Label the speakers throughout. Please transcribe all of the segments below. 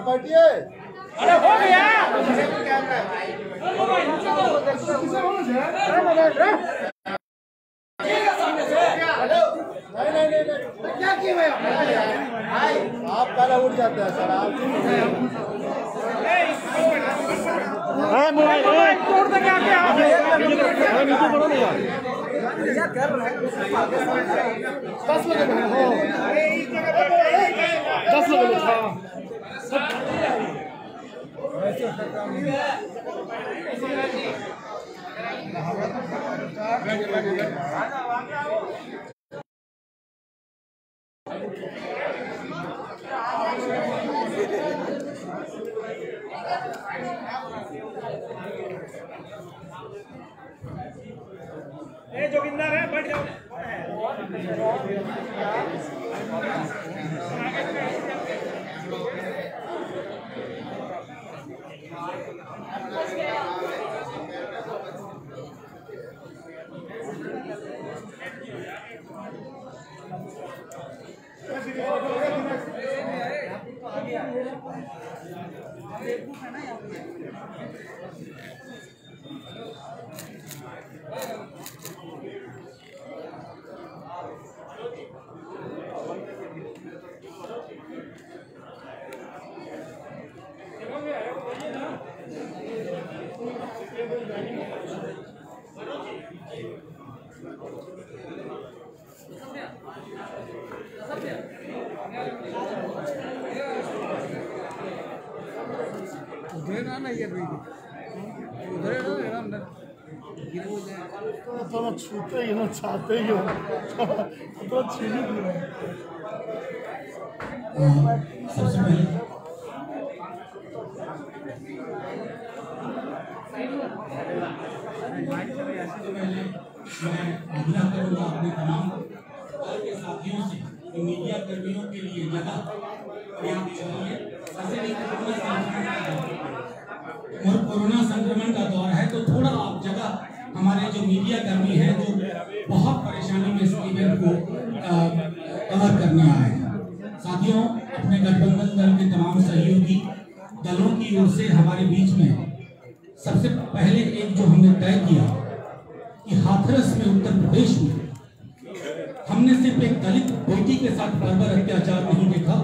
Speaker 1: बैठिए।
Speaker 2: अरे हो गया। नहीं क्या किए आप पहले उठ जाते हैं सर। आप मोबाइल तोड़ देंगे आके आप नीचे पड़ो नहीं यार। 10 लोग 10 लोग जोगिंदर है बैठ जाओ। थोड़ा छूते ही ना चाहते ही हो तो छीनी
Speaker 3: सबसे पहले मैं आग्रह करूँगा अपने तमाम के साथियों से कि मीडिया कर्मियों के लिए जगह पर्याप्त चाहिए। और कोरोना संक्रमण का दौर है तो थोड़ा आप जगह हमारे जो मीडिया कर्मी हैं जो बहुत परेशानी में इस इवेंट को कवर करने आए हैं। साथियों, अपने गठबंधन दल के तमाम सहयोगी दलों की ओर से हमारे बीच में सबसे पहले एक जो हमने तय किया कि हाथरस में उत्तर प्रदेश में हमने सिर्फ एक दलित बेटी के साथ बर्बर अत्याचार नहीं देखा,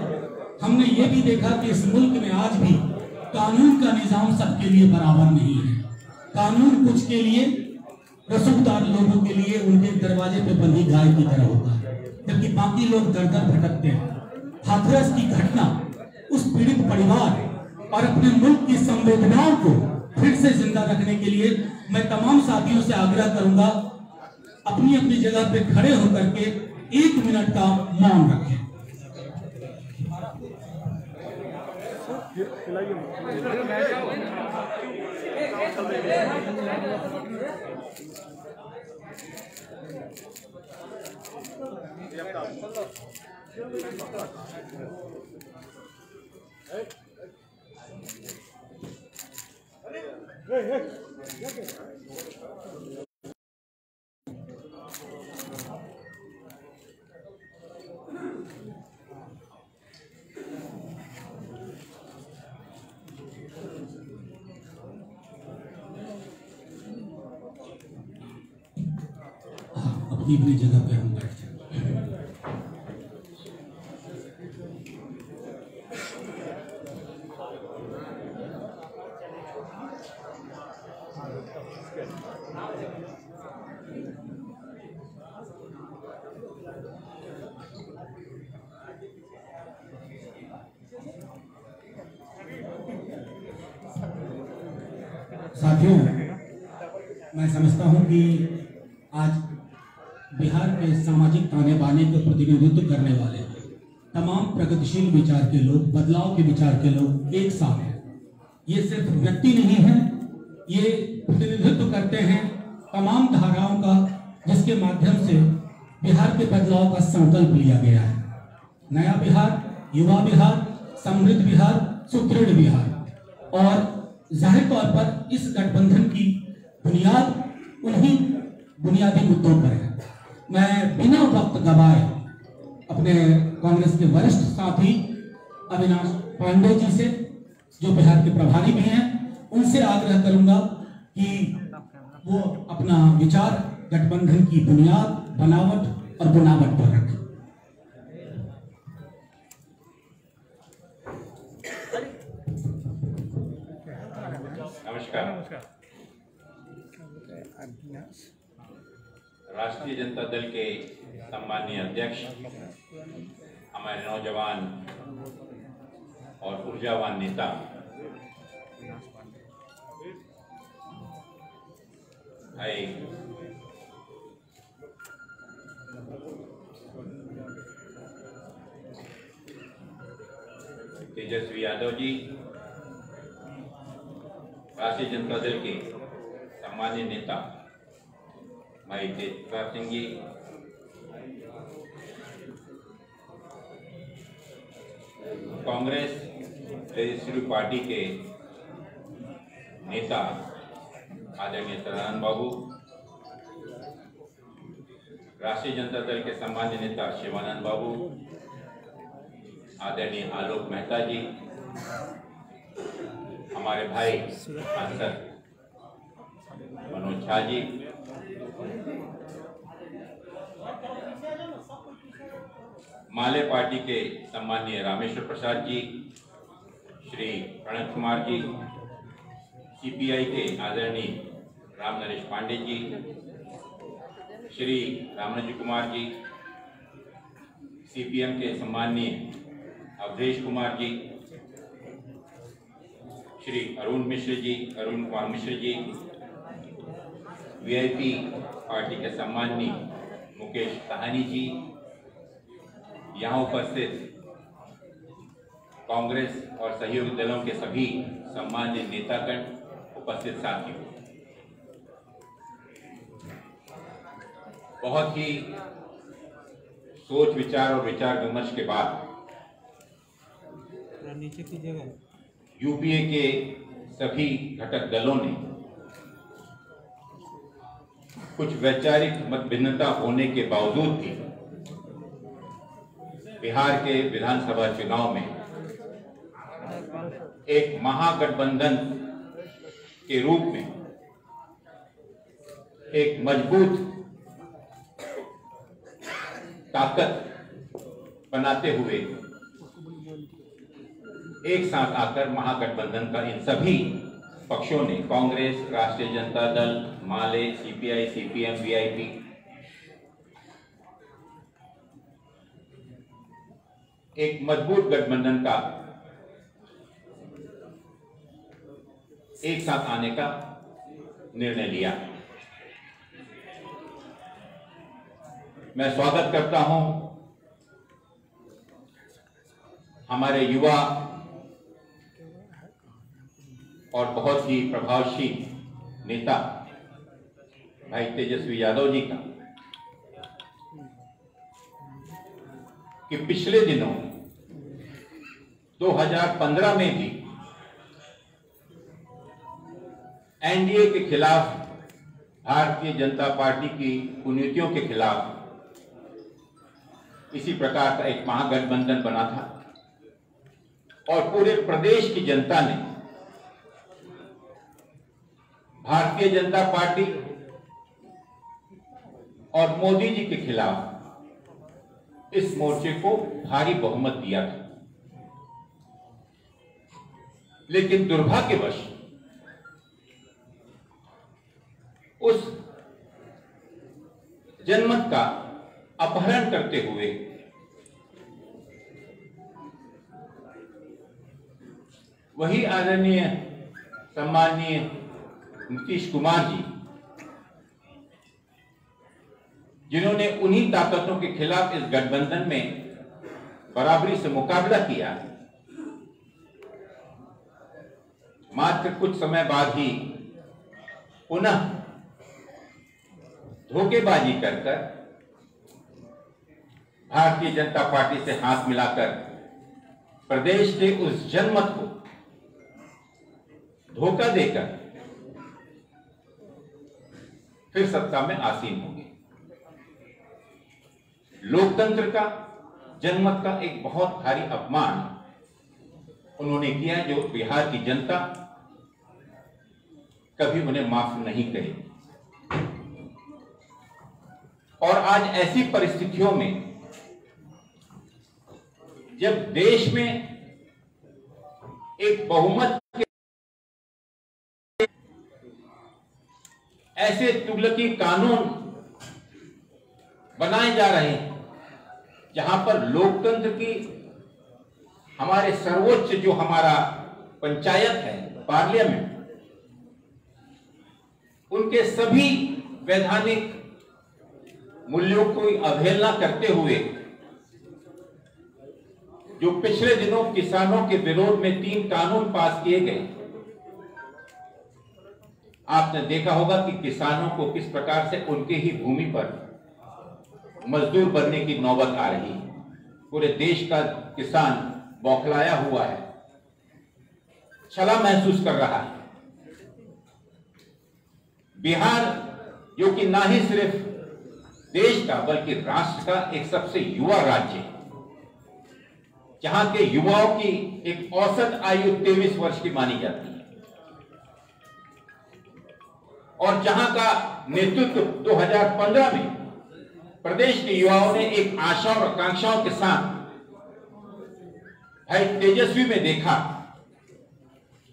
Speaker 3: हमने ये भी देखा कि इस मुल्क में आज भी कानून का निजाम सबके लिए बराबर नहीं है। कानून कुछ के लिए, रसूखदार लोगों के लिए उनके दरवाजे पे बंधी गाय की तरह होता है, जबकि बाकी लोग दर दर भटकते हैं। हाथरस की घटना उस पीड़ित परिवार और अपने मुल्क की संवेदनाओं को फिर से जिंदा रखने के लिए मैं तमाम साथियों से आग्रह करूंगा, अपनी अपनी जगह पे खड़े होकर के 1 मिनट का मौन रखें। अपनी अपनी जगह पे हम बैठ जाए। साथियों, मैं समझता हूं कि आज बिहार के सामाजिक ताने बाने का प्रतिनिधित्व करने वाले तमाम प्रगतिशील विचार के लोग, बदलाव के विचार के लोग एक साथ हैं। ये सिर्फ व्यक्ति नहीं है, ये प्रतिनिधित्व करते हैं तमाम धाराओं का, जिसके माध्यम से बिहार के बदलाव का संकल्प लिया गया है। नया बिहार, युवा बिहार, समृद्ध बिहार, सुदृढ़ बिहार। और जाहिर तौर पर इस गठबंधन की बुनियाद उन्हीं बुनियादी मुद्दों पर है। मैं बिना वक्त गवाए अपने कांग्रेस के वरिष्ठ साथी अविनाश पांडे जी से, जो बिहार के प्रभारी भी हैं, उनसे आग्रह करूंगा कि वो अपना विचार गठबंधन की बुनियाद, बनावट और बुनावट पर रखें।
Speaker 1: नमस्कार। राष्ट्रीय जनता दल के सम्माननीय अध्यक्ष, हमारे नौजवान और ऊर्जावान नेता भाई तेजस्वी यादव जी, राष्ट्रीय जनता दल के सम्माननीय नेता भाई तेजपाल सिंह जी, कांग्रेस लेजिस्लेटिव पार्टी के नेता आदरणीय सदानंद बाबू, राष्ट्रीय जनता दल के सम्माननीय नेता शिवानंद बाबू, आदरणीय आलोक मेहता जी, हमारे भाई सांसद मनोज झा जी, माले पार्टी के सम्माननीय रामेश्वर प्रसाद जी, श्री प्रणव कुमार जी, सीपीआई के आदरणीय राम नरेश पांडे जी, श्री रामनजी कुमार जी, सीपीएम के सम्माननीय अवधेश कुमार जी, श्री अरुण कुमार मिश्र जी, वीआईपी पार्टी के सम्माननीय मुकेश साहनी जी, यहाँ उपस्थित कांग्रेस और सहयोगी दलों के सभी सम्मानित नेतागण, उपस्थित साथियों, बहुत ही सोच विचार और विचार विमर्श के बाद
Speaker 4: नीचे की जगह
Speaker 1: यूपीए के सभी घटक दलों ने कुछ वैचारिक मतभिन्नता होने के बावजूद भी बिहार के विधानसभा चुनाव में एक महागठबंधन के रूप में एक मजबूत ताकत बनाते हुए एक साथ आकर महागठबंधन का इन सभी पक्षों ने, कांग्रेस, राष्ट्रीय जनता दल, माले, सीपीआई, सीपीएम, वीआईपी, एक मजबूत गठबंधन का एक साथ आने का निर्णय लिया। मैं स्वागत करता हूं हमारे युवा और बहुत ही प्रभावशील नेता भाई तेजस्वी यादव जी का, कि पिछले दिनों 2015 में भी एनडीए के खिलाफ, भारतीय जनता पार्टी की कुनीतियों के खिलाफ इसी प्रकार का एक महागठबंधन बना था और पूरे प्रदेश की जनता ने भारतीय जनता पार्टी और मोदी जी के खिलाफ इस मोर्चे को भारी बहुमत दिया था। लेकिन दुर्भाग्यवश उस जनमत का अपहरण करते हुए वही आदरणीय सम्माननीय नीतीश कुमार जी, जिन्होंने उन्हीं ताकतों के खिलाफ इस गठबंधन में बराबरी से मुकाबला किया, मात्र कुछ समय बाद ही पुनः धोखेबाजी कर भारतीय जनता पार्टी से हाथ मिलाकर प्रदेश के उस जनमत को धोखा देकर फिर सत्ता में आसीन होंगे। लोकतंत्र का, जनमत का एक बहुत भारी अपमान उन्होंने किया, जो बिहार की जनता कभी उन्हें माफ नहीं करेगी। और आज ऐसी परिस्थितियों में जब देश में एक बहुमत के ऐसे तुगलकी कानून बनाए जा रहे हैं जहां पर लोकतंत्र की, हमारे सर्वोच्च जो हमारा पंचायत है, पार्लियामेंट, उनके सभी वैधानिक मूल्यों की अवहेलना करते हुए जो पिछले दिनों किसानों के विरोध में 3 कानून पास किए गए, आपने देखा होगा कि किसानों को किस प्रकार से उनके ही भूमि पर मजदूर बनने की नौबत आ रही है। पूरे देश का किसान बौखलाया हुआ है, छला महसूस कर रहा है। बिहार, जो कि ना ही सिर्फ देश का बल्कि राष्ट्र का एक सबसे युवा राज्य है, जहां के युवाओं की एक औसत आयु 23 वर्ष की मानी जाती है, और जहां का नेतृत्व 2015 में प्रदेश के युवाओं ने एक आशा और आकांक्षाओं के साथ भाई तेजस्वी में देखा,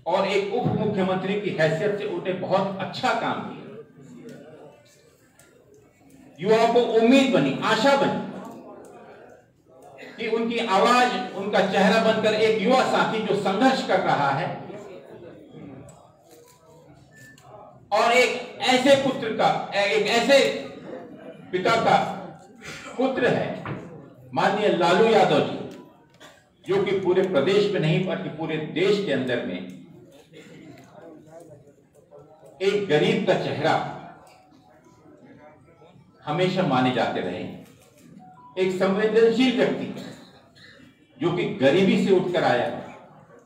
Speaker 1: और एक उप मुख्यमंत्री की हैसियत से उन्होंने बहुत अच्छा काम किया। युवाओं को उम्मीद बनी, आशा बनी कि उनकी आवाज, उनका चेहरा बनकर एक युवा साथी जो संघर्ष कर रहा है, और एक ऐसे पुत्र का, एक ऐसे पिता का पुत्र है माननीय लालू यादव जी, जो कि पूरे प्रदेश में नहीं बल्कि पूरे देश के अंदर में एक गरीब का चेहरा हमेशा माने जाते रहे। एक संवेदनशील व्यक्ति जो कि गरीबी से उठकर आया,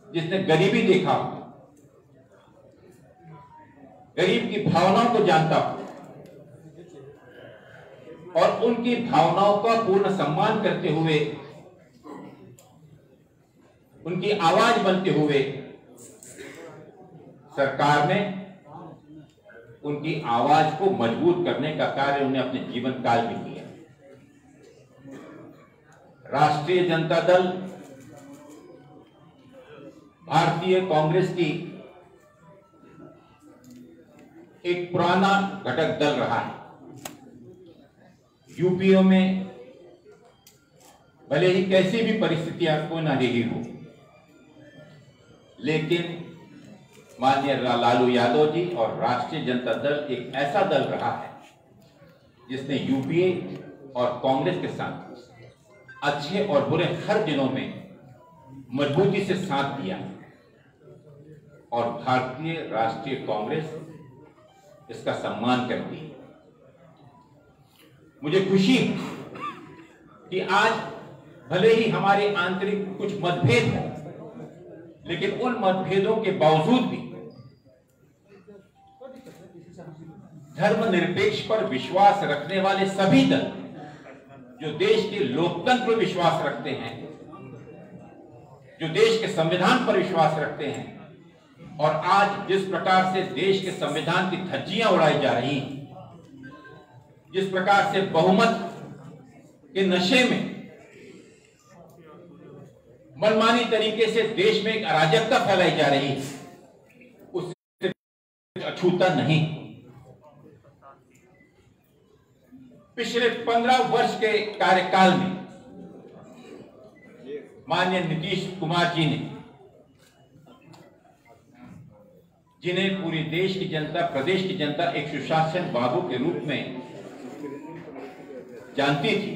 Speaker 1: जिसने गरीबी देखा, गरीब की भावनाओं को जानता और उनकी भावनाओं का पूर्ण सम्मान करते हुए, उनकी आवाज बनते हुए सरकार में उनकी आवाज को मजबूत करने का कार्य उन्हें अपने जीवन काल में किया। राष्ट्रीय जनता दल भारतीय कांग्रेस की एक पुराना घटक दल रहा है। यूपीओ में भले ही कैसी भी परिस्थितियां क्यों न रही हो, लेकिन माननीय लालू यादव जी और राष्ट्रीय जनता दल एक ऐसा दल रहा है जिसने यूपीए और कांग्रेस के साथ अच्छे और बुरे हर दिनों में मजबूती से साथ दिया, और भारतीय राष्ट्रीय कांग्रेस इसका सम्मान करती है। मुझे खुशी है कि आज भले ही हमारे आंतरिक कुछ मतभेद हैं, लेकिन उन मतभेदों के बावजूद भी धर्मनिरपेक्ष पर विश्वास रखने वाले सभी दल, जो देश के लोकतंत्र पर विश्वास रखते हैं, जो देश के संविधान पर विश्वास रखते हैं, और आज जिस प्रकार से देश के संविधान की धज्जियां उड़ाई जा रही हैं, जिस प्रकार से बहुमत के नशे में मनमानी तरीके से देश में एक अराजकता फैलाई जा रही है, उससे अछूता नहीं। पिछले 15 वर्ष के कार्यकाल में माननीय नीतीश कुमार जी ने, जिन्हें पूरी देश की जनता, प्रदेश की जनता एक सुशासन बाबू के रूप में जानती थी,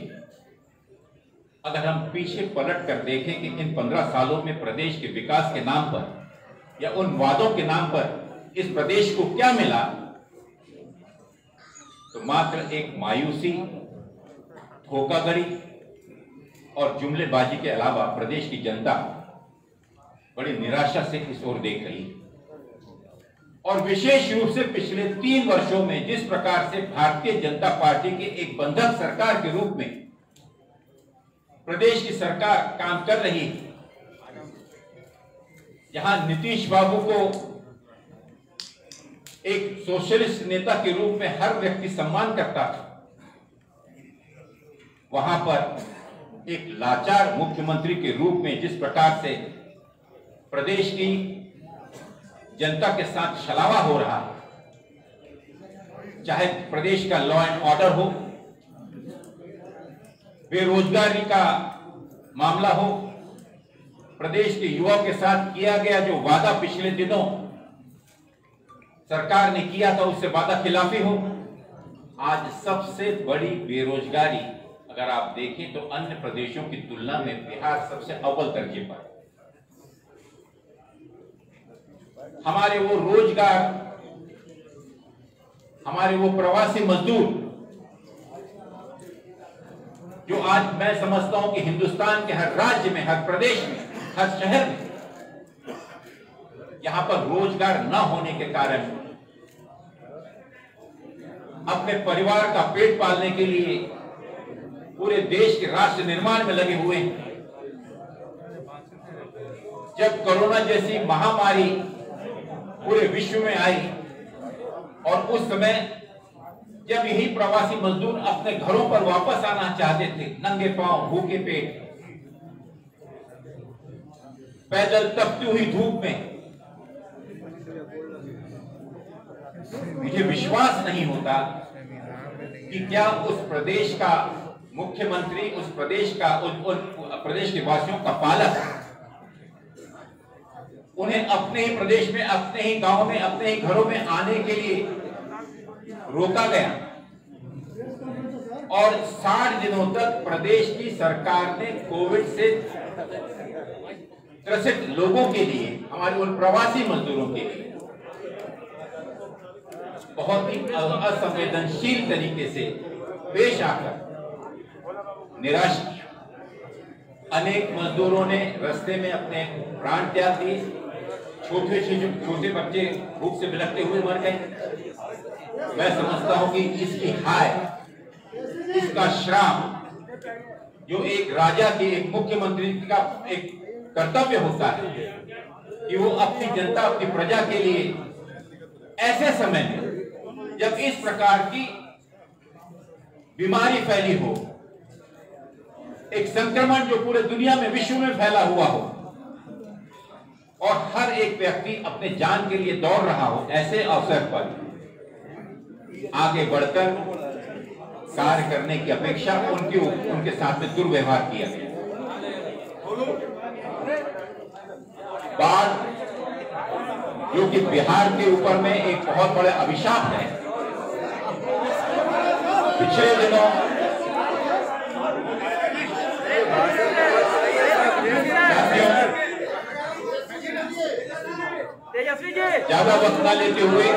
Speaker 1: अगर हम पीछे पलट कर देखें कि इन 15 सालों में प्रदेश के विकास के नाम पर या उन वादों के नाम पर इस प्रदेश को क्या मिला, तो मात्र एक मायूसी, धोखाधड़ी और जुमलेबाजी के अलावा प्रदेश की जनता बड़ी निराशा से इस ओर देख रही है। और विशेष रूप से पिछले 3 वर्षों में जिस प्रकार से भारतीय जनता पार्टी की एक बंधक सरकार के रूप में प्रदेश की सरकार काम कर रही है, जहां नीतीश बाबू को एक सोशलिस्ट नेता के रूप में हर व्यक्ति सम्मान करता था, वहां पर एक लाचार मुख्यमंत्री के रूप में जिस प्रकार से प्रदेश की जनता के साथ छलावा हो रहा है, चाहे प्रदेश का लॉ एंड ऑर्डर हो, बेरोजगारी का मामला हो, प्रदेश के युवाओं के साथ किया गया जो वादा पिछले दिनों सरकार ने किया था उससे वादा खिलाफी हो, आज सबसे बड़ी बेरोजगारी अगर आप देखें तो अन्य प्रदेशों की तुलना में बिहार सबसे अव्वल दर्जे पर। हमारे वो रोजगार, हमारे वो प्रवासी मजदूर जो आज मैं समझता हूं कि हिंदुस्तान के हर राज्य में, हर प्रदेश में, हर शहर में यहां पर रोजगार न होने के कारण अपने परिवार का पेट पालने के लिए पूरे देश के राष्ट्र निर्माण में लगे हुए हैं। जब कोरोना जैसी महामारी पूरे विश्व में आई और उस समय जब यही प्रवासी मजदूर अपने घरों पर वापस आना चाहते थे, नंगे पांव, भूखे पेट, पैदल तपती हुई धूप में, मुझे विश्वास नहीं होता कि क्या उस प्रदेश का मुख्यमंत्री, उस प्रदेश का, प्रदेश के वासियों का पालक उन्हें अपने ही प्रदेश में, अपने ही गांव में, अपने ही घरों में आने के लिए रोका गया और 60 दिनों तक प्रदेश की सरकार ने कोविड से ग्रसित लोगों के लिए, हमारे उन प्रवासी मजदूरों के लिए बहुत ही असंवेदनशील तरीके से पेश आकर निराश किया। अनेक मजदूरों ने रास्ते में अपने प्राण त्याग दिए, छोटे बच्चे भूख से बिलखते हुए मर गए। मैं समझता हूं कि इसकी हाय, इसका श्राप जो एक राजा के, एक मुख्यमंत्री का एक कर्तव्य होता है कि वो अपनी जनता, अपनी प्रजा के लिए ऐसे समय में जब इस प्रकार की बीमारी फैली हो, एक संक्रमण जो पूरे दुनिया में, विश्व में फैला हुआ हो और हर एक व्यक्ति अपने जान के लिए दौड़ रहा हो, ऐसे अवसर पर आगे बढ़कर कार्य करने की अपेक्षा उनके साथ में दुर्व्यवहार किया गया। बाढ़ जो कि बिहार के ऊपर में एक बहुत बड़ा अभिशाप है, पिछले दिनों ज्यादा वक्त न लेते हुए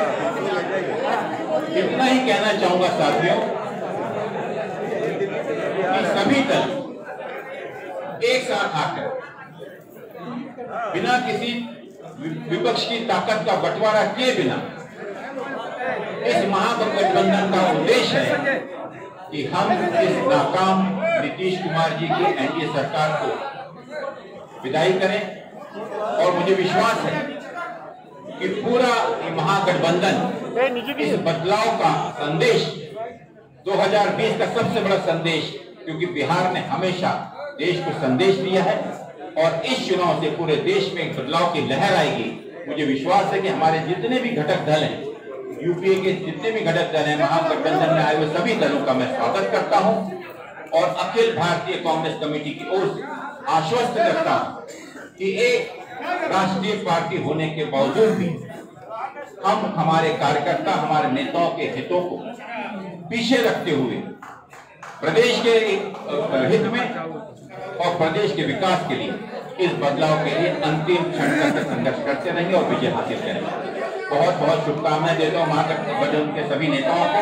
Speaker 1: इतना ही कहना चाहूंगा साथियों कि सभी दल एक साथ आकर बिना किसी विपक्ष की ताकत का बंटवारा किए बिना इस महागठबंधन का उद्देश्य है कि हम इस नाकाम नीतीश कुमार जी की एनडीए सरकार को विदाई करें। और मुझे विश्वास है कि पूरा महागठबंधन इस बदलाव का संदेश 2020 का सबसे बड़ा संदेश, क्योंकि बिहार ने हमेशा देश को संदेश दिया है और इस चुनाव से पूरे देश में एक बदलाव की लहर आएगी। मुझे विश्वास है कि हमारे जितने भी घटक दल हैं, यूपीए के जितने भी घटक दल हैं, महागठबंधन में आए हुए सभी दलों का मैं स्वागत करता हूं और अखिल भारतीय कांग्रेस कमेटी की ओर से आश्वस्त करता हूं कि एक राष्ट्रीय पार्टी होने के बावजूद भी हम हमारे कार्यकर्ता, हमारे नेताओं के हितों को पीछे रखते हुए प्रदेश के हित में और प्रदेश के विकास के लिए, इस बदलाव के लिए अंतिम क्षण तक संघर्ष करते रहेंगे और विजय हासिल करेंगे। बहुत बहुत शुभकामनाएं देता हूं महागठबंधन के सभी नेताओं को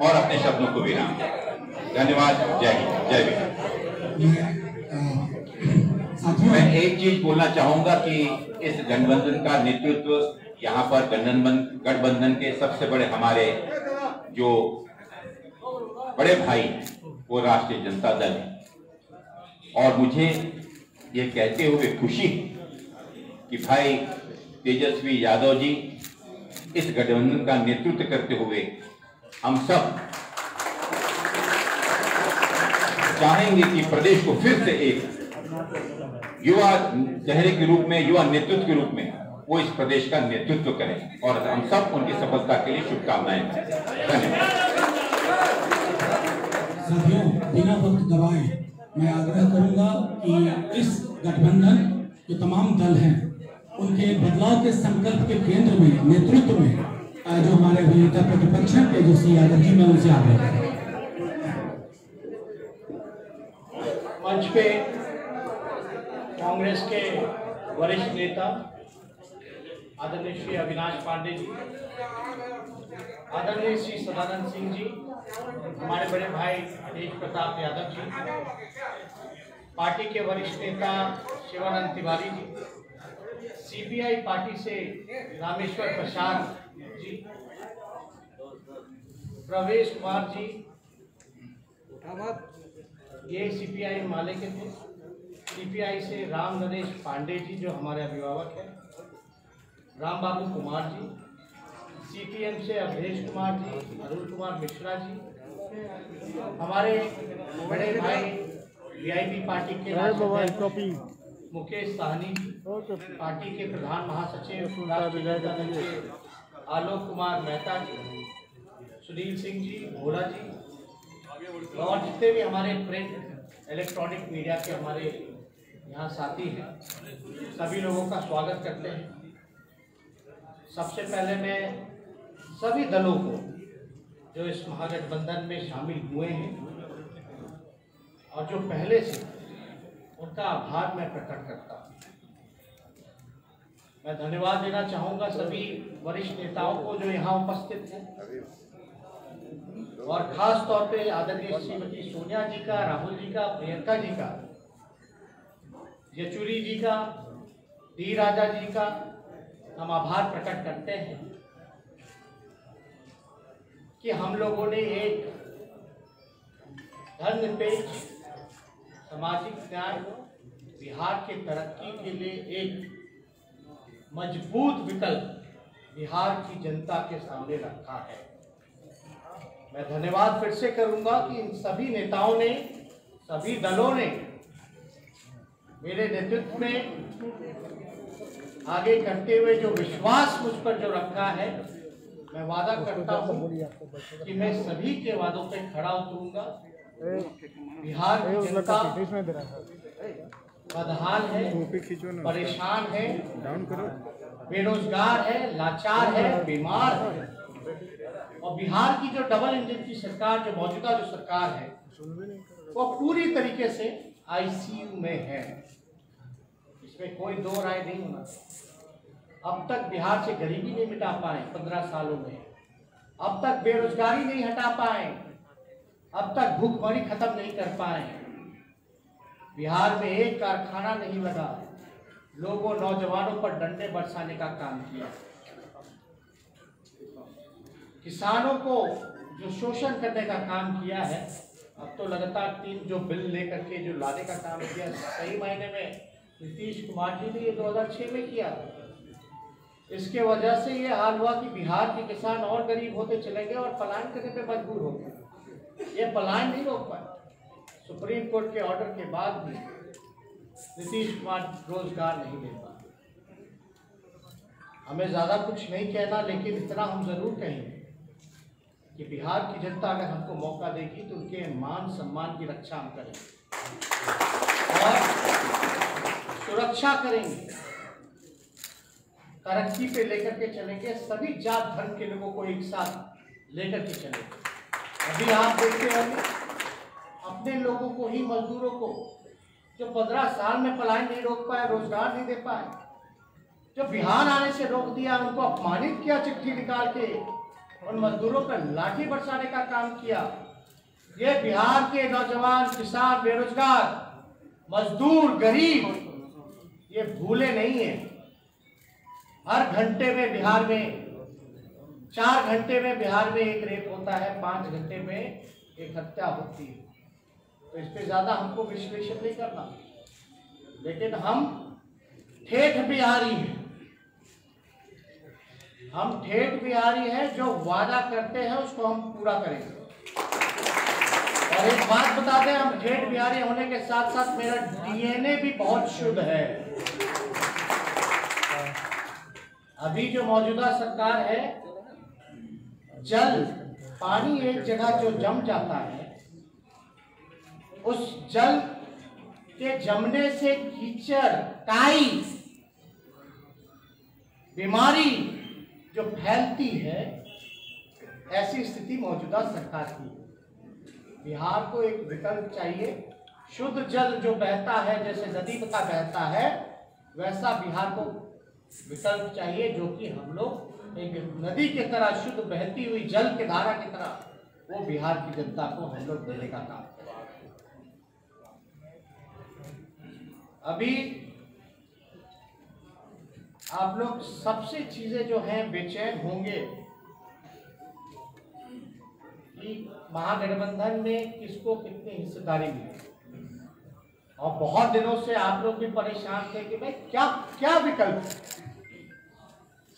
Speaker 1: और अपने शब्दों को विराम देता हूं। धन्यवाद। जय हिंद, जय बिहार।
Speaker 3: साथियों
Speaker 1: मैं एक चीज बोलना चाहूंगा कि इस गठबंधन का नेतृत्व यहाँ पर गठबंधन के सबसे बड़े हमारे जो बड़े भाई वो राष्ट्रीय जनता दल है। और मुझे ये कहते हुए खुशी कि भाई तेजस्वी यादव जी इस गठबंधन का नेतृत्व करते हुए हम सब चाहेंगे कि प्रदेश को फिर से एक युवा चेहरे के रूप में, युवा नेतृत्व के रूप में वो इस प्रदेश का नेतृत्व करें और हम सब उनकी सफलता के लिए शुभकामनाएं दें। धन्यवाद।
Speaker 3: साथियों, बिना वक्त गवाए मैं आग्रह करूंगा कि इस गठबंधन जो तमाम दल हैं उनके बदलाव के संकल्प के केंद्र में, नेतृत्व में जो हमारे नेता प्रतिपक्ष हैं तेजस्वी यादव जी, मैं उनसे आग्रह करूंगा।
Speaker 4: मंच पे कांग्रेस के वरिष्ठ नेता आदरणीय श्री अविनाश पांडे जी, आदरणीय श्री सदानंद सिंह जी, हमारे बड़े भाई तेज प्रताप यादव जी, पार्टी के वरिष्ठ नेता शिवानंद तिवारी जी, सीपीआई पार्टी से रामेश्वर प्रसाद जी, प्रवेश कुमार जी, ये सीपीआई माले के थे, सीपीआई से राम नरेश पांडे जी जो हमारे अभिभावक हैं, राम बाबू कुमार जी, सीपीएम से अवधेश कुमार जी, अरुण कुमार मिश्रा जी, हमारे बड़े भाई वीआईपी पार्टी के मुकेश साहनी जी, पार्टी के प्रधान महासचिव आलोक कुमार मेहता जी, सुनील सिंह जी, भोला जी और जितने भी हमारे प्रिंट इलेक्ट्रॉनिक मीडिया के हमारे यहाँ साथी हैं, सभी लोगों का स्वागत करते हैं। सबसे पहले मैं सभी दलों को जो इस महागठबंधन में शामिल हुए हैं और जो पहले से उनका आभार मैं प्रकट करता हूँ। मैं धन्यवाद देना चाहूँगा सभी वरिष्ठ नेताओं को जो यहाँ उपस्थित हैं और खास तौर पे आदरणीय श्रीमती सोनिया जी का, राहुल जी का, प्रियंका जी का, येचुरी जी का, डी राजा जी का हम आभार प्रकट करते हैं कि हम लोगों ने एक धर्मनिरपेक्ष सामाजिक न्याय बिहार के तरक्की के लिए एक मजबूत विकल्प बिहार की जनता के सामने रखा है। मैं धन्यवाद फिर से करूंगा कि इन सभी नेताओं ने, सभी दलों ने मेरे नेतृत्व में आगे करते हुए जो विश्वास मुझ पर जो रखा है, मैं वादा करता हूं कि मैं सभी के वादों पे खड़ा उतरूंगा। बिहार की जनता बदहाल है, परेशान है, बेरोजगार है, लाचार है, बीमार है और बिहार की जो डबल इंजन की सरकार, जो मौजूदा जो सरकार है, वो पूरी तरीके से आईसीयू में है। इसमें कोई दो राय नहीं होना। अब तक बिहार से गरीबी नहीं मिटा पाए 15 सालों में, अब तक बेरोजगारी नहीं हटा पाए, अब तक भूखमरी खत्म नहीं कर पाए, बिहार में एक कारखाना नहीं लगा, लोगों नौजवानों पर डंडे बरसाने का काम किया, किसानों को जो शोषण करने का काम किया है। अब तो लगातार 3 जो बिल लेकर के जो लाने का काम किया, सही मायने में नीतीश कुमार जी ने ये 2006 में किया। इसके वजह से ये हाल हुआ कि बिहार के किसान और गरीब होते चले गए और पलायन करने पे मजबूर हो गए। ये पलायन नहीं रोक पाए। सुप्रीम कोर्ट के ऑर्डर के बाद भी नीतीश कुमार रोजगार नहीं दे पाए। हमें ज़्यादा कुछ नहीं कहना, लेकिन इतना हम जरूर कहेंगे कि बिहार की जनता अगर हमको मौका देगी तो उनके मान सम्मान की रक्षा हम करेंगे और सुरक्षा करेंगे, तरक्की पे लेकर के चलेंगे, सभी जात धर्म के लोगों को एक साथ लेकर के चलेंगे। अभी आप देखते होंगे अपने लोगों को ही, मजदूरों को जो 15 साल में पलायन नहीं रोक पाए, रोजगार नहीं दे पाए, जो बिहार आने से रोक दिया, उनको अपमानित किया, चिट्ठी निकाल के उन मजदूरों पर लाठी बरसाने का काम किया। ये बिहार के नौजवान, किसान, बेरोजगार, मजदूर, गरीब ये भूले नहीं है। हर घंटे में बिहार में 4 घंटे में बिहार में एक रेप होता है, 5 घंटे में एक हत्या होती है। तो इस पे ज्यादा हमको विश्लेषण नहीं करना, लेकिन हम ठेठ बिहारी हैं। हम ठेठ बिहारी हैं, जो वादा करते हैं उसको हम पूरा करेंगे। और एक बात बता दें, हम ठेठ बिहारी होने के साथ साथ मेरा डीएनए भी बहुत शुद्ध है। अभी जो मौजूदा सरकार है, जल पानी एक जगह जो जम जाता है, उस जल के जमने से कीचड़, काई, बीमारी जो फैलती है, ऐसी स्थिति मौजूदा सरकार की। बिहार को एक विकल्प चाहिए। शुद्ध जल जो बहता है, जैसे नदी का बहता है, वैसा बिहार को विकल्प चाहिए, जो कि हम लोग एक नदी की तरह शुद्ध बहती हुई जल के धारा की तरह वो बिहार की जनता को हम लोग देने का काम करें। अभी आप लोग सबसे चीजें जो हैं बेचैन होंगे कि महागठबंधन में किसको कितनी हिस्सेदारी मिली, और बहुत दिनों से आप लोग भी परेशान थे कि भाई क्या क्या विकल्प,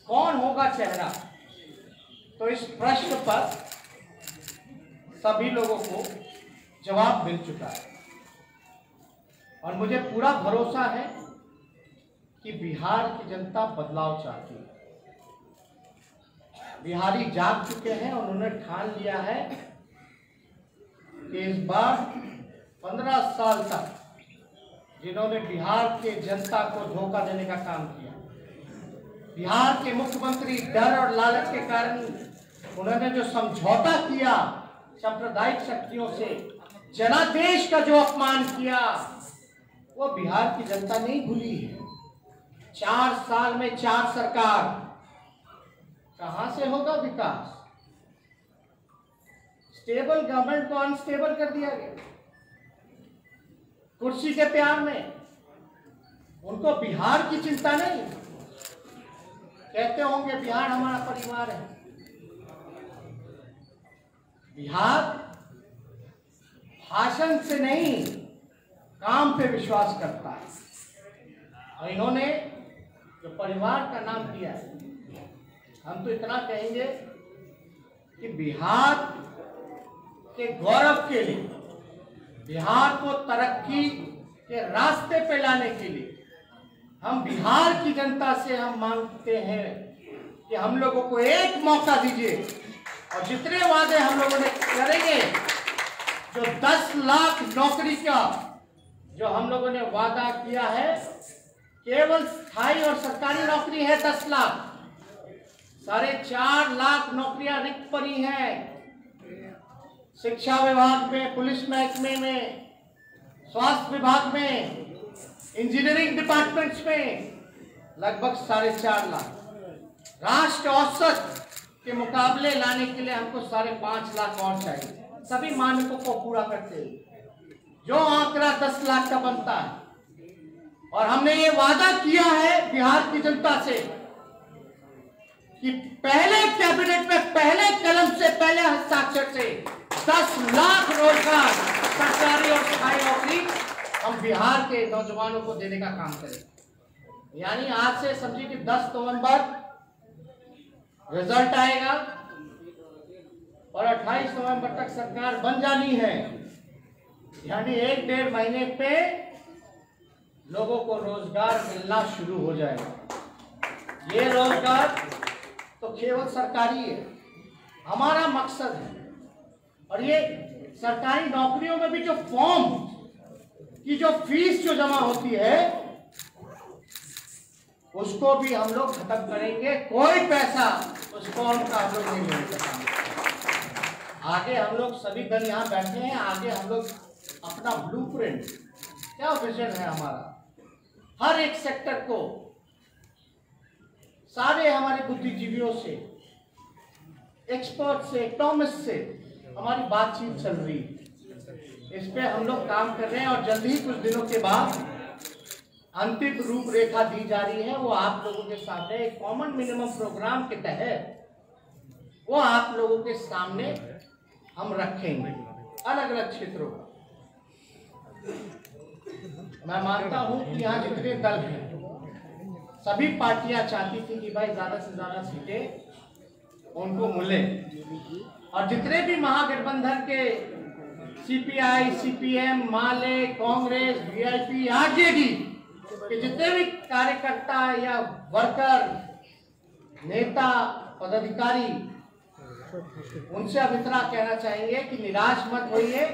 Speaker 4: कौन होगा चेहरा। तो इस प्रश्न पर सभी लोगों को जवाब मिल चुका है, और मुझे पूरा भरोसा है कि बिहार की जनता बदलाव चाहती है। बिहारी जाग चुके हैं, उन्होंने ठान लिया है कि इस बार 15 साल तक जिन्होंने बिहार के जनता को धोखा देने का काम किया, बिहार के मुख्यमंत्री डर और लालच के कारण उन्होंने जो समझौता किया सांप्रदायिक शक्तियों से, जनादेश का जो अपमान किया, वो बिहार की जनता नहीं भूली है। 4 साल में 4 सरकार, कहां से होगा विकास? स्टेबल गवर्नमेंट को अनस्टेबल कर दिया गया कुर्सी के प्यार में। उनको बिहार की चिंता नहीं। कहते होंगे बिहार हमारा परिवार है। बिहार भाषण से नहीं, काम पे विश्वास करता है। और इन्होंने जो परिवार का नाम दिया है, हम तो इतना कहेंगे कि बिहार के गौरव के लिए, बिहार को तरक्की के रास्ते पे लाने के लिए हम बिहार की जनता से हम मांगते हैं कि हम लोगों को एक मौका दीजिए, और जितने वादे हम लोगों ने करेंगे, जो 10 लाख नौकरी का जो हम लोगों ने वादा किया है, केवल स्थायी और सरकारी नौकरी है 10 लाख, 4.5 लाख नौकरियां रिक्त पड़ी हैं। शिक्षा विभाग में, पुलिस महकमे में, स्वास्थ्य विभाग में, इंजीनियरिंग डिपार्टमेंट्स में लगभग 4.5 लाख। राष्ट्र औसत के मुकाबले लाने के लिए हमको 5.5 लाख और चाहिए, सभी मानकों को पूरा करते हुए जो आंकड़ा 10 लाख का बनता है। और हमने ये वादा किया है बिहार की जनता से कि पहले कैबिनेट में, पहले कलम से, पहले हस्ताक्षर से 10 लाख रोजगार, सरकारी और स्थायी नौकरी हम बिहार के नौजवानों को देने का काम करें। यानी आज से समझिए कि 10 नवंबर रिजल्ट आएगा और 28 नवंबर तक सरकार बन जानी है। यानी 1-1.5 महीने पे लोगों को रोजगार मिलना शुरू हो जाएगा। ये रोजगार तो केवल सरकारी है, हमारा मकसद है। और ये सरकारी नौकरियों में भी जो फॉर्म की जो फीस जो जमा होती है, उसको भी हम लोग खत्म करेंगे। कोई पैसा उस फॉर्म का हम लोग नहीं ले सकते। आगे हम लोग सभी दल यहाँ बैठे हैं, आगे हम लोग अपना ब्लूप्रिंट, क्या विजन है हमारा, हर एक सेक्टर को, सारे हमारे बुद्धिजीवियों से, एक्सपर्ट से, इकोनॉमिस्ट से हमारी बातचीत चल रही है। इस पे हम लोग काम कर रहे हैं, और जल्द ही कुछ दिनों के बाद अंतिम रूपरेखा दी जा रही है वो आप लोगों के सामने एक कॉमन मिनिमम प्रोग्राम के तहत वो आप लोगों के सामने हम रखेंगे अलग अलग क्षेत्रों का। मैं मानता हूं कि यहाँ जितने दल हैं सभी पार्टियां चाहती थी कि भाई ज्यादा से ज्यादा सीटें उनको मिले और जितने भी महागठबंधन के सीपीआई, सीपीएम, माले, कांग्रेस, वीआईपी, आरजेडी के जितने भी कार्यकर्ता या वर्कर, नेता, पदाधिकारी, उनसे अब इतना कहना चाहेंगे कि निराश मत होइए।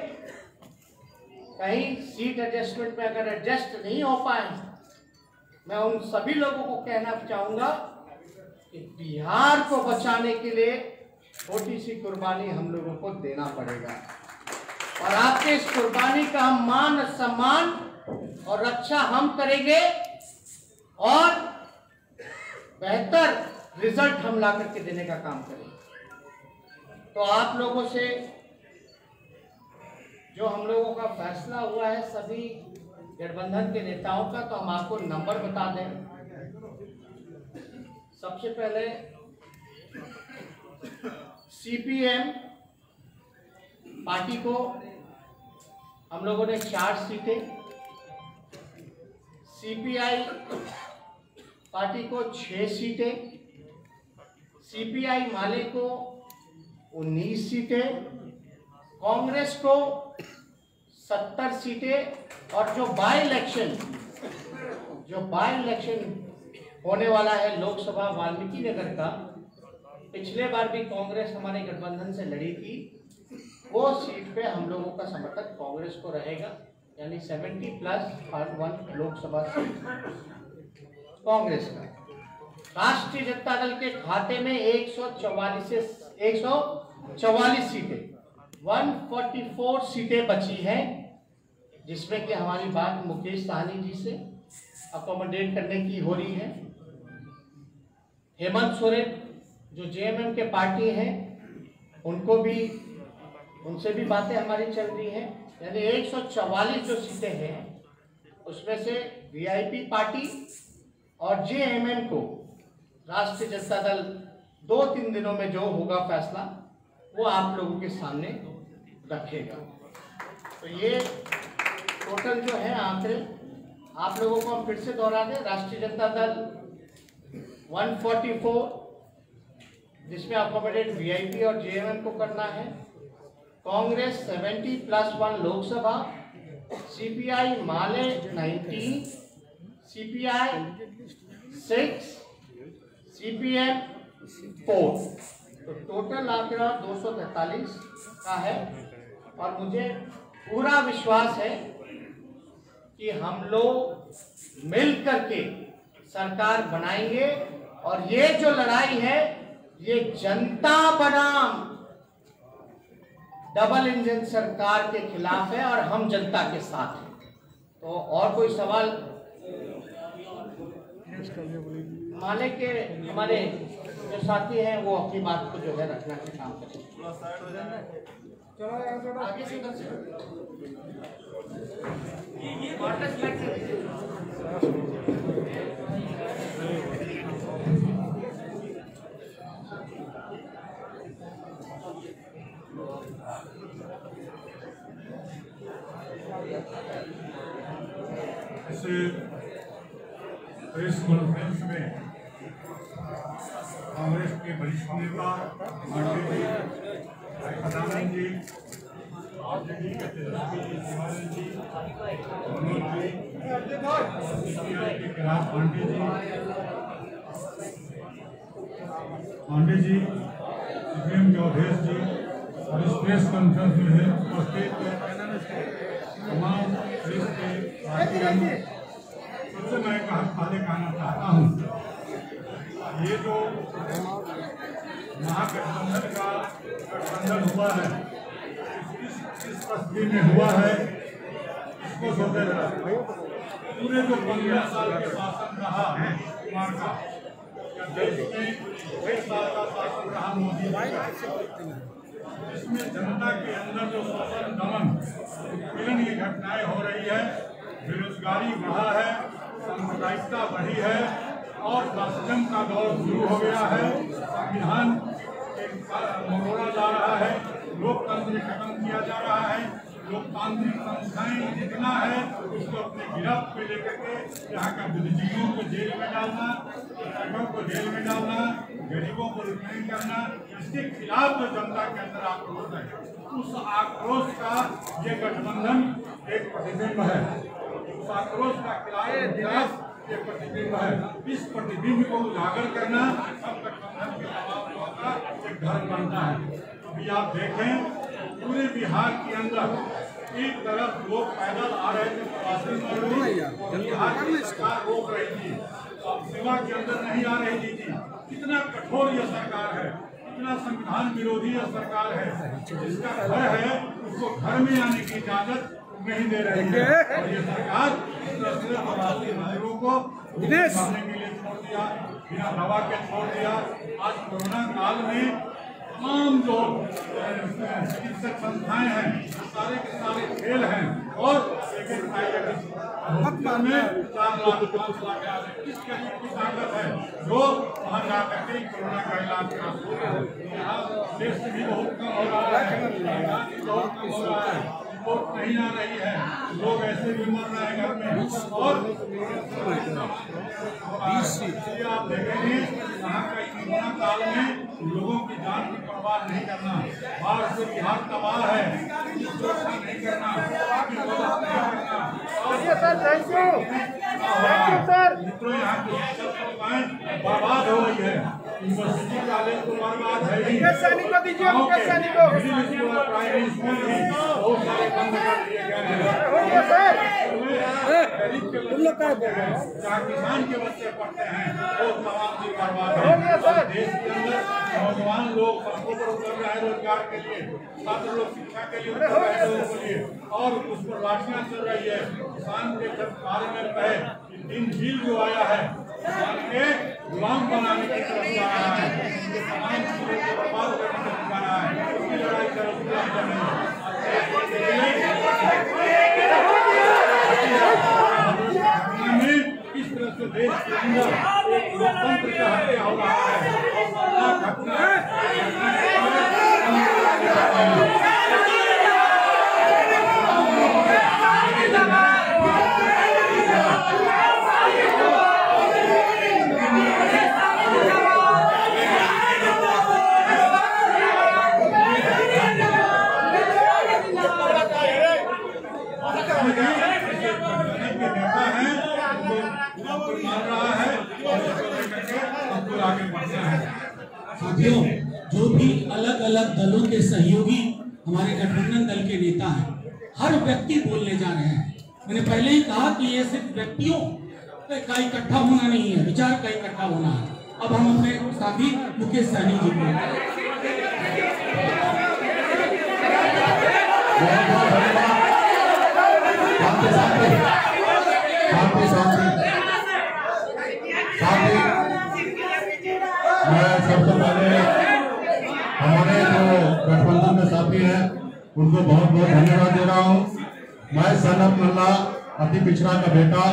Speaker 4: कहीं सीट एडजस्टमेंट में अगर एडजस्ट नहीं हो पाए, मैं उन सभी लोगों को कहना चाहूंगा कि बिहार को बचाने के लिए छोटी सी कुर्बानी हम लोगों को देना पड़ेगा और आपके इस कुर्बानी का हम मान सम्मान और रक्षा हम करेंगे और बेहतर रिजल्ट हम ला करके देने का काम करेंगे। तो आप लोगों से जो हम लोगों का फैसला हुआ है सभी गठबंधन के नेताओं का, तो हम आपको नंबर बता दें। सबसे पहले सीपीएम पार्टी को हम लोगों ने 4 सीटें, सीपीआई पार्टी को 6 सीटें, सीपीआई माले को 19 सीटें, कांग्रेस को 70 सीटें और जो बाई इलेक्शन होने वाला है लोकसभा वाल्मीकि नगर का, पिछले बार भी कांग्रेस हमारे गठबंधन से लड़ी थी, वो सीट पे हम लोगों का समर्थन कांग्रेस को रहेगा, यानी 70+1 लोकसभा सीट कांग्रेस का। राष्ट्रीय जनता दल के खाते में 144 सीटें, 144 सीटें बची हैं, जिसमें कि हमारी बात मुकेश सहनी जी से अकोमोडेट करने की हो रही है। हेमंत सोरेन जो जेएमएम के पार्टी हैं उनसे भी बातें हमारी चल रही हैं, यानी 144 जो सीटें हैं उसमें से वीआईपी पार्टी और जेएमएम को राष्ट्रीय जनता दल 2-3 दिनों में जो होगा फैसला वो आप लोगों के सामने रखेगा। तो ये टोटल जो है आंकड़े आप लोगों को हम फिर से दोहरा दें। राष्ट्रीय जनता दल 144, जिसमें अकोमोडेट वीआईपी और जेएमएम को करना है, कांग्रेस 70+1 लोकसभा, सीपीआई माले 19, सीपीआई 6, सीपीएम 4, तो टोटल आंकड़ा 243 का है। और मुझे पूरा विश्वास है कि हम लोग मिल करके सरकार बनाएंगे और ये जो लड़ाई है ये जनता बनाम डबल इंजन सरकार के खिलाफ है और हम जनता के साथ हैं। तो और कोई सवाल? माले के हमारे जो साथी हैं वो अपनी बात को जो है रखना के काम करें। आगे से
Speaker 5: प्रेस कॉन्फ्रेंस में कांग्रेस के वरिष्ठ नेता सदानंद जी, आरजेडी के तेजस्वी जी, शिवानंद जी, मनोज जी, सीपीआई के कैलाश पांडे जी, सीपीएम के अवधेश जी और इस प्रेस कॉन्फ्रेंस में उपस्थित तमाम प्रेस के साथियों, सबसे मैं पहले कहना चाहता हूँ, ये जो महागठबंधन का गठबंधन हुआ है, इस परिस्थिति में हुआ है, इसको सोचे पूरे जो 15 साल के शासन रहा कुमार का, या देश में 6 साल का शासन रहा मोदी का, इसमें जनता के अंदर जो शोषण दमन उत्पीड़न की घटनाएं हो रही है, बेरोजगारी बढ़ा है, सांप्रदायिकता बढ़ी है और राष्ट्रजम का दौर शुरू हो गया है। संविधान मरोड़ा जा रहा है, लोकतंत्र खत्म किया जा रहा है, लोकतांत्रिक संस्थाएं जितना है उसको अपने गिरफ्त पे लेकर के यहाँ का बुद्धिजीवियों को जेल में डालना, शिक्षकों को जेल में डालना, गरीबों को रिपेयरिंग करना, इसके खिलाफ जो जनता के अंदर आक्रोश है, उस आक्रोश का ये गठबंधन एक प्रतिबिंब है। उस आक्रोश का खिलाफ एक प्रतिबिंब है। इस प्रतिबिंब को उजागर करना सब गठबंधन के दबाव का एक धर्म बनता है। अभी आप देखें पूरे बिहार के अंदर एक तरफ लोग पैदल आ रहे थे, प्रवासी मजदूर, बिहार की सरकार रोक रही थी, अब सेवा के अंदर नहीं आ रही थी। कितना कठोर यह सरकार है, कितना संविधान विरोधी यह सरकार है। जिसका भय है उसको घर में आने की इजाजत नहीं दे रही है। और ये सरकार प्रवासी मजदूरों को मरने के लिए छोड़ दिया, बिना दवा के छोड़ दिया। आज कोरोना काल में तमाम जो चिकित्सक संस्थाएं हैं सारे के सारे फेल हैं और एक प्राइवेट अस्पताल में 4 लाख 5 लाख किस की ताकत है जो वहाँ जा करके कोरोना का इलाज करा। यहाँ देश भी बहुत कम हो रहा है, बहुत कम हो रहा है, रिपोर्ट नहीं आ रही है, लोग ऐसे भी मर रहे हैं घर में। और आप देखेंगे यहाँ का कोरोना काल में लोगों की जान की परवाह नहीं करना, बाढ़ से बिहार तबाह है, सुरक्षा नहीं करना, मित्रों यहाँ की शिक्षा संस्थाएं बर्बाद हो रही है। यूनिवर्सिटी कॉलेज तो बर्बाद है ही, प्राइमरी स्कूल भी बहुत सारे बंद कर दिए गए हैं। गरीब के बच्चे जहाँ किसान के बच्चे पढ़ते हैं वो तमाम चीज बर्बाद है। देश के अंदर नौजवान लोग सड़कों पर उतर रहे हैं रोजगार के लिए, छात्र लोग शिक्षा के लिए उतर रहे हैं लोगों के लिए, और उस पर लाठियां चल रही है। किसान के जब बारे में कहे कि 3 बिल जो आया है किसान के गुलाम बनाने की तरफ जा रहा है, उनके तमाम चीजों को बर्बाद करने की तरफ जा रहा है। उसकी लड़ाई चल रही है। इस तरह से देश के अंदर एक लोकतंत्र का हत्या हो रहा है।
Speaker 3: साथियों, जो भी अलग अलग दलों के सहयोगी हमारे गठबंधन दल के नेता हैं, हर व्यक्ति बोलने जा रहे हैं। मैंने पहले ही कहा कि ये सिर्फ व्यक्तियों का इकट्ठा होना नहीं है, विचार का इकट्ठा होना है। अब हम अपने साथी मुकेश सहनी जी को
Speaker 5: मैं सबसे पहले हमारे जो गठबंधन में साथी हैं उनको बहुत बहुत धन्यवाद दे रहा हूँ। मैं सनत मल्ला अति पिछड़ा का बेटा,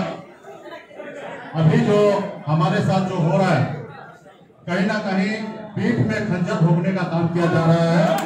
Speaker 5: अभी जो हमारे साथ जो हो रहा है कहीं ना कहीं पीठ में खंजर भोगने का काम किया जा रहा है।